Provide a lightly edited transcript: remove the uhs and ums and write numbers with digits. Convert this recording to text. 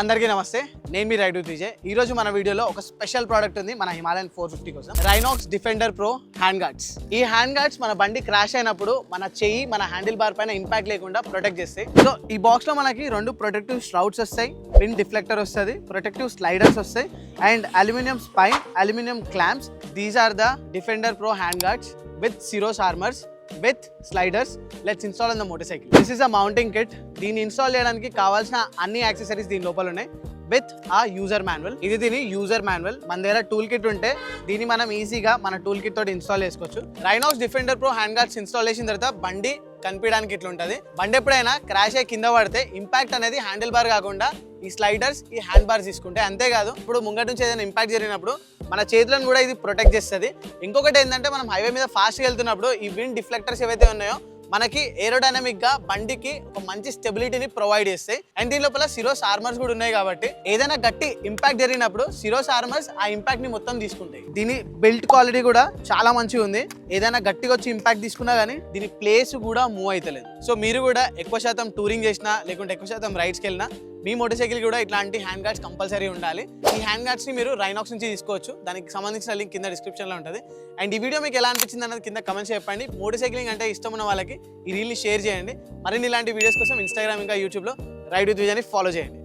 అందరికీ నమస్తే, నేను మీ రైడ్ విత్ విజయ్. ఈ రోజు మన వీడియోలో ఒక స్పెషల్ ప్రోడక్ట్ ఉంది మన హిమాలయన్ 450 కోసం. Rynox defender pro hand guards. ఈ హ్యాండ్ గార్డ్స్ మన బండి క్రాష్ అయినప్పుడు మన చెయ్యి మన హ్యాండిల్ బార్ పైన ఇంపాక్ట్ లేకుండా ప్రొటెక్ట్ చేస్తాయి. సో ఈ బాక్స్ లో మనకి రెండు ప్రొటెక్టివ్ స్ట్రౌట్స్ వస్తాయి, విండ్ డిఫ్లెక్టర్ వస్తుంది, ప్రొటెక్టివ్ స్లైడర్స్ వస్తాయి and aluminium spine, aluminium clamps. These are the defender pro hand guards with Ciros armours with sliders. Let's install on the motorcycle. This is a mounting kit. దీన్ని install చేయడానికి కావాల్సిన అన్ని accessories దీని లోపల ఉన్నాయి with ఆ user manual. ఇది దీని యూజర్ మాన్యువల్. మన దగ్గర టూల్ కిట్ ఉంటే దీన్ని మనం ఈజీగా మన టూల్ కిట్ తోటి ఇన్స్టాల్ చేసుకోవచ్చు. రైనాక్స్ defender pro hand guards install చేసిన తర్వాత బండి కనిపించడానికి ఇట్లా ఉంటుంది. బండి ఎప్పుడైనా క్రాష్ అయ్యి కింద పడితే ఇంపాక్ట్ అనేది హ్యాండిల్ బార్ కాకుండా ఈ స్లైడర్స్, ఈ హ్యాండ్ బార్స్ తీసుకుంటే. అంతేకాదు ఇప్పుడు ముంగటి నుంచి ఏదైనా ఇంపాక్ట్ జరిగినప్పుడు మన చేతులను కూడా ఇది ప్రొటెక్ట్ చేస్తుంది. ఇంకొకటి ఏంటంటే మనం హైవే మీద ఫాస్ట్గా వెళ్తున్నప్పుడు ఈ విండ్ డిఫ్లెక్టర్స్ ఏవైతే ఉన్నాయో మనకి ఏరోడైనమిక్ గా బండికి ఒక మంచి స్టెబిలిటీని ప్రొవైడ్ చేస్తాయి. అండ్ దీని లోపల సిరోస్ ఆర్మర్స్ కూడా ఉన్నాయి కాబట్టి ఏదైనా గట్టి ఇంపాక్ట్ జరిగినప్పుడు సిరోస్ ఆర్మర్స్ ఆ ఇంపాక్ట్ ని మొత్తం తీసుకుంటాయి. దీని బిల్ట్ క్వాలిటీ కూడా చాలా మంచిగా ఉంది. ఏదైనా గట్టిగా వచ్చి ఇంపాక్ట్ తీసుకున్నా కానీ దీని ప్లేస్ కూడా మూవ్ అవుతలేదు. సో మీరు కూడా ఎక్కువ శాతం టూరింగ్ చేసినా లేకుంటే ఎక్కువ శాతం రైడ్స్కి వెళ్ళినా మీ మోటార్ సైకిల్ కూడా ఇట్లాంటి హ్యాండ్ గార్డ్స్ కంపల్సరీ ఉండాలి. ఈ హ్యాండ్ గార్డ్స్ ని మీరు రైనాక్స్ నుంచి తీసుకోవచ్చు. దానికి సంబంధించిన లింక్ కింద డిస్క్రిప్షన్ లో ఉంటుంది. అండ్ ఈ వీడియో మీకు ఎలా అనిపించింది అన్నది కింద కమెంట్స్ చెప్పండి. మోటార్ సైక్లింగ్ అంటే ఇష్టం ఉన్న వాళ్ళకి ఈ రీల్ని షేర్ చేయండి. మరిన్ని ఇలాంటి వీడియోస్ కోసం ఇన్స్టాగ్రామ్ ఇంకా యూట్యూబ్లో రైడ్ విత్ విజయ్ని ఫాలో చేయండి.